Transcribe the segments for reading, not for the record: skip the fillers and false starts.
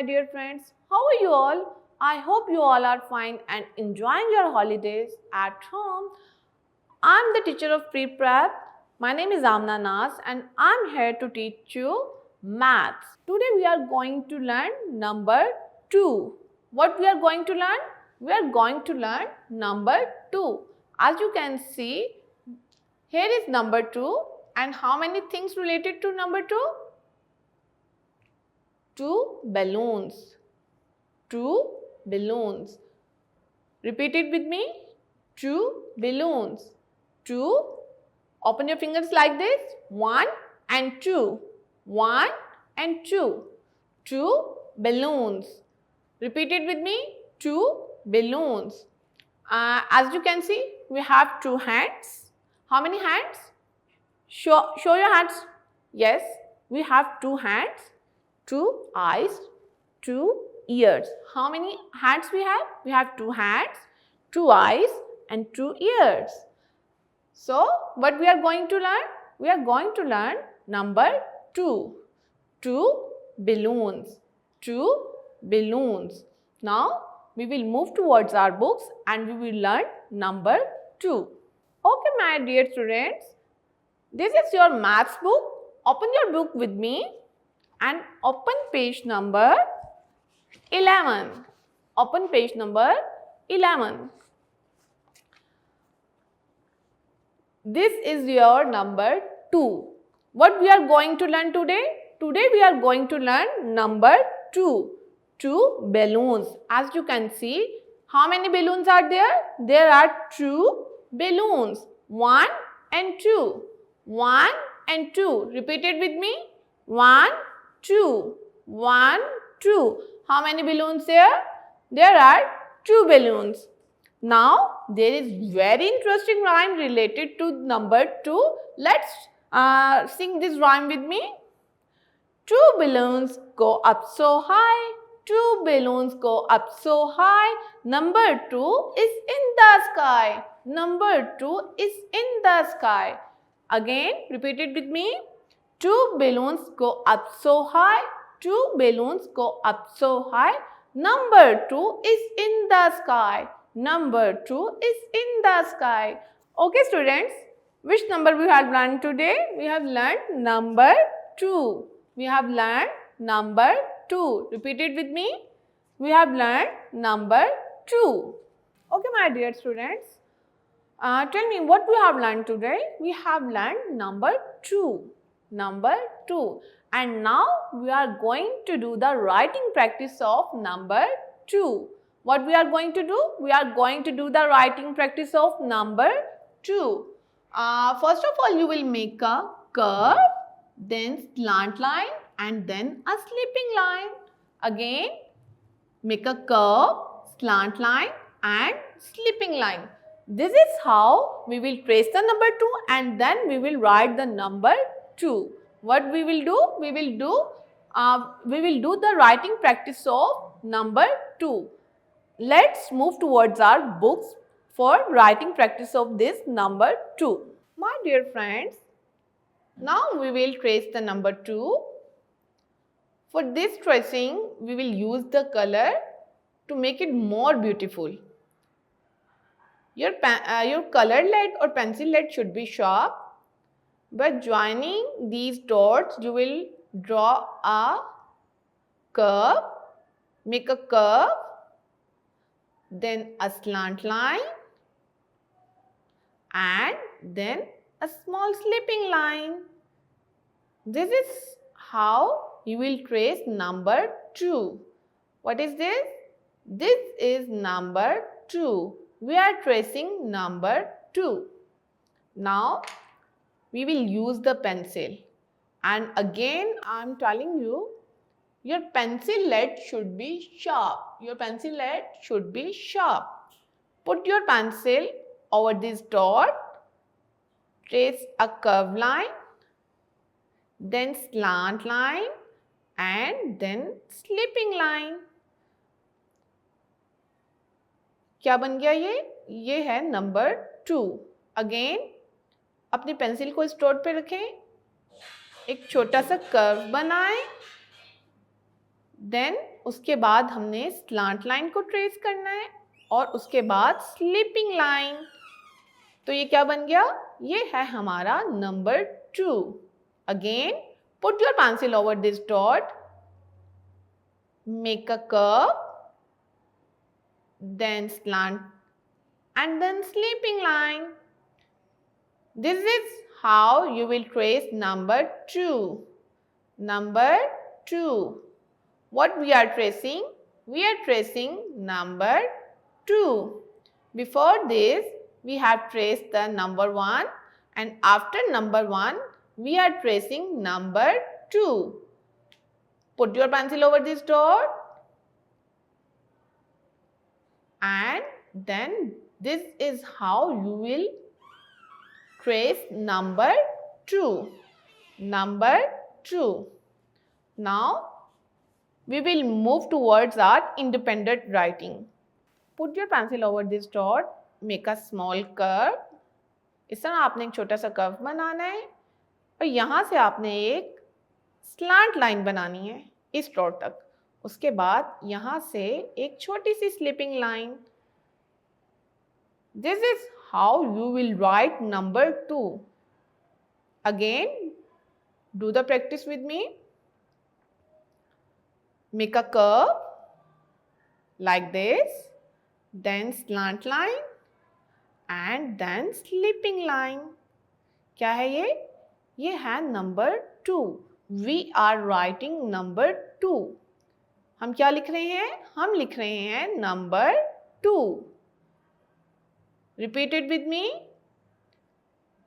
dear friends. How are you all? I hope you all are fine and enjoying your holidays at home. I'm the teacher of pre-prep. My name is Amna Nas and I'm here to teach you maths. Today we are going to learn number 2. What we are going to learn? We are going to learn number 2. As you can see, here is number 2 and how many things related to number 2? 2 balloons. 2 balloons. Repeat it with me. 2 balloons. 2. Open your fingers like this. 1 and 2. 1 and 2. 2 balloons. Repeat it with me. 2 balloons. As you can see, we have 2 hands. How many hands? Show your hands. Yes, we have 2 hands, 2 eyes, 2 ears. How many hands we have? We have 2 hands, 2 eyes and 2 ears. So, what we are going to learn? We are going to learn number 2. 2 balloons. 2 balloons. Now, we will move towards our books and we will learn number 2. Okay, my dear students. This is your maths book. Open your book with me and open page number 11. Open page number 11. This is your number 2. What we are going to learn today? Today we are going to learn number 2. 2 balloons. As you can see, how many balloons are there? There are 2 balloons. 1 and 2. 1 and 2. Repeat it with me. 1, 2. 1, 2. How many balloons there? There are 2 balloons. Now, there is very interesting rhyme related to number 2. Let's sing this rhyme with me. 2 balloons go up so high. 2 balloons go up so high. Number 2 is in the sky. Number 2 is in the sky. Again, repeat it with me. 2 balloons go up so high. 2 balloons go up so high. Number 2 is in the sky. Number 2 is in the sky. Okay, students. Which number we have learned today? We have learned number 2. We have learned number 2. Repeat it with me. We have learned number 2. Okay, my dear students. Tell me what we have learned today. We have learned number 2. Number 2. And now we are going to do the writing practice of number 2. What we are going to do? We are going to do the writing practice of number 2. First of all, you will make a curve, then slant line and then a slipping line. Again, make a curve, slant line and slipping line. This is how we will trace the number 2 and then we will write the number 2. What we will do? We will do the writing practice of number 2. Let's move towards our books for writing practice of this number 2. My dear friends, now we will trace the number 2. For this tracing, we will use the color to make it more beautiful. Your color lead or pencil lead should be sharp. By joining these dots, you will draw a curve, make a curve, then a slant line and then a small slipping line. This is how you will trace number 2. What is this? This is number 2. We are tracing number 2. Now, we will use the pencil. And again, I am telling you, your pencil lead should be sharp. Your pencil lead should be sharp. Put your pencil over this dot. Trace a curved line, then slant line and then slipping line. क्या बन गया ये है number 2. Again अपनी pencil को इस dot पे रखें, एक छोटा सा कर्व बनाएं, देन उसके बाद हमने स्लांट लाइन को ट्रेस करना है और उसके बाद स्लीपिंग लाइन। तो ये क्या बन गया? ये है हमारा number 2। Again put your pencil over this dot, make a curve, then slant and then sleeping line. This is how you will trace number 2. Number 2. What we are tracing? We are tracing number 2. Before this, we have traced the number 1, and after number 1, we are tracing number 2. Put your pencil over this dot, and then this is how you will trace number 2. Number 2. Now, we will move towards our independent writing. Put your pencil over this dot, make a small curve. इस तरह आपने एक छोटा सा curve बनाना है और यहाँ से आपने एक स्लांट लाइन बनानी है इस डॉट तक। उसके बाद यहाँ से एक छोटी सी slipping line. This is how you will write number 2. Again, do the practice with me. Make a curve like this, then slant line and then slipping line. क्या है ये? ये है number 2. We are writing number 2. हम क्या लिख रहे हैं? हम लिख रहे हैं number 2. Repeat it with me.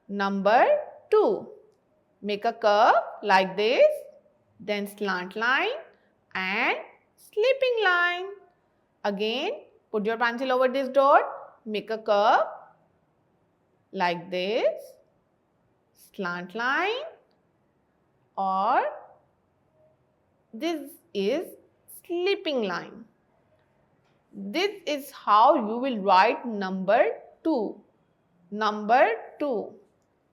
Number 2. Make a curve like this, then slant line and slipping line. Again, put your pencil over this dot, make a curve like this, slant line, or this is slipping line. This is how you will write number 2. Number 2.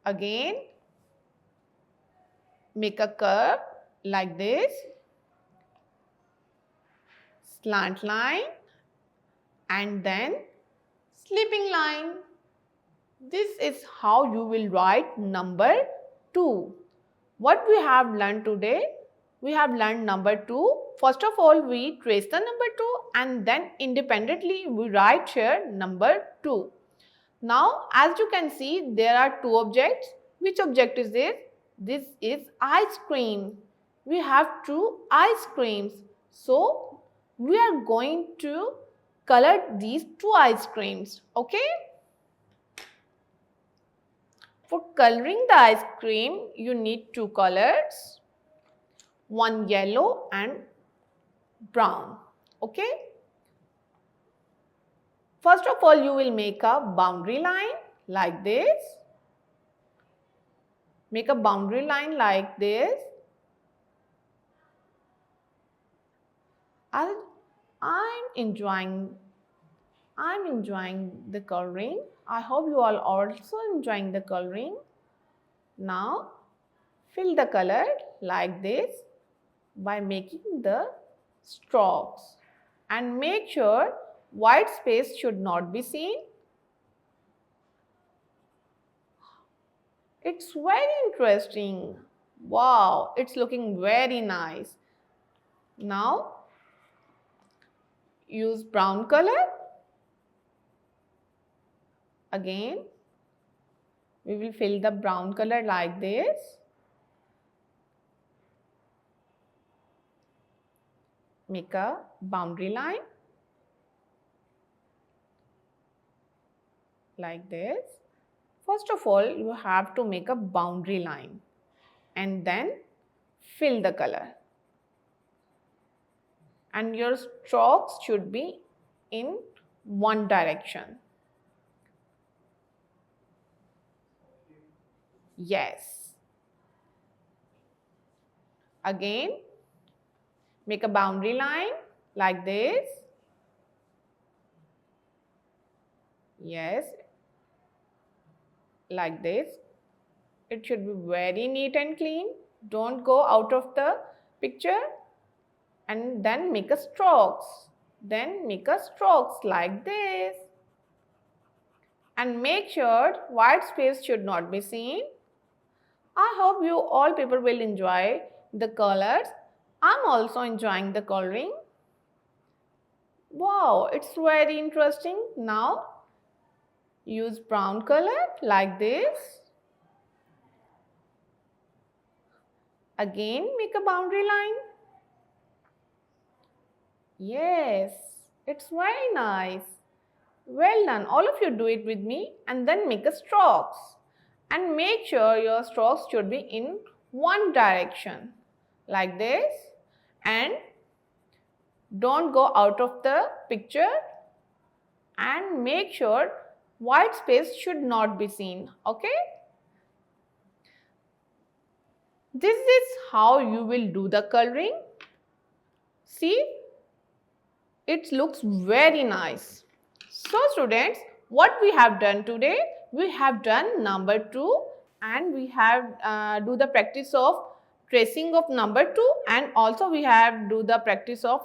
Again, make a curve like this, slant line and then slipping line. This is how you will write number 2. What we have learned today? We have learned number 2. First of all, we trace the number 2 and then independently we write here number 2. Now, as you can see, there are two objects. Which object is this? This is ice cream. We have two ice creams. So, we are going to color these two ice creams. Okay? For coloring the ice cream, you need two colors. One yellow and brown. Okay? First of all, you will make a boundary line like this. Make a boundary line like this. I'm enjoying the coloring. I hope you all also enjoying the coloring. Now, fill the color like this by making the strokes and make sure white space should not be seen. It's very interesting. Wow, it's looking very nice. Now, use brown color. Again, we will fill the brown color like this. Make a boundary line like this. First of all, you have to make a boundary line and then fill the color. And your strokes should be in one direction. Yes. Again, make a boundary line like this. Yes. Like this. It should be very neat and clean. Don't go out of the picture. and then make a strokes. Then make a strokes like this. And make sure white space should not be seen. I hope you all people will enjoy the colors. I'm also enjoying the coloring. Wow, it's very interesting. Now use brown color like this. Again make a boundary line. Yes, it's very nice. Well done. All of you do it with me and then make a strokes. And make sure your strokes should be in one direction like this, and don't go out of the picture, and make sure white space should not be seen. Okay? This is how you will do the coloring. See, it looks very nice. So students, what we have done today, we have done number 2, and we have do the practice of tracing of number 2, and also we have do the practice of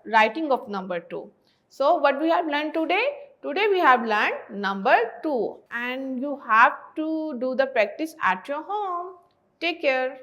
writing of number 2. So what we have learned today? Today we have learned number 2, and you have to do the practice at your home. Take care.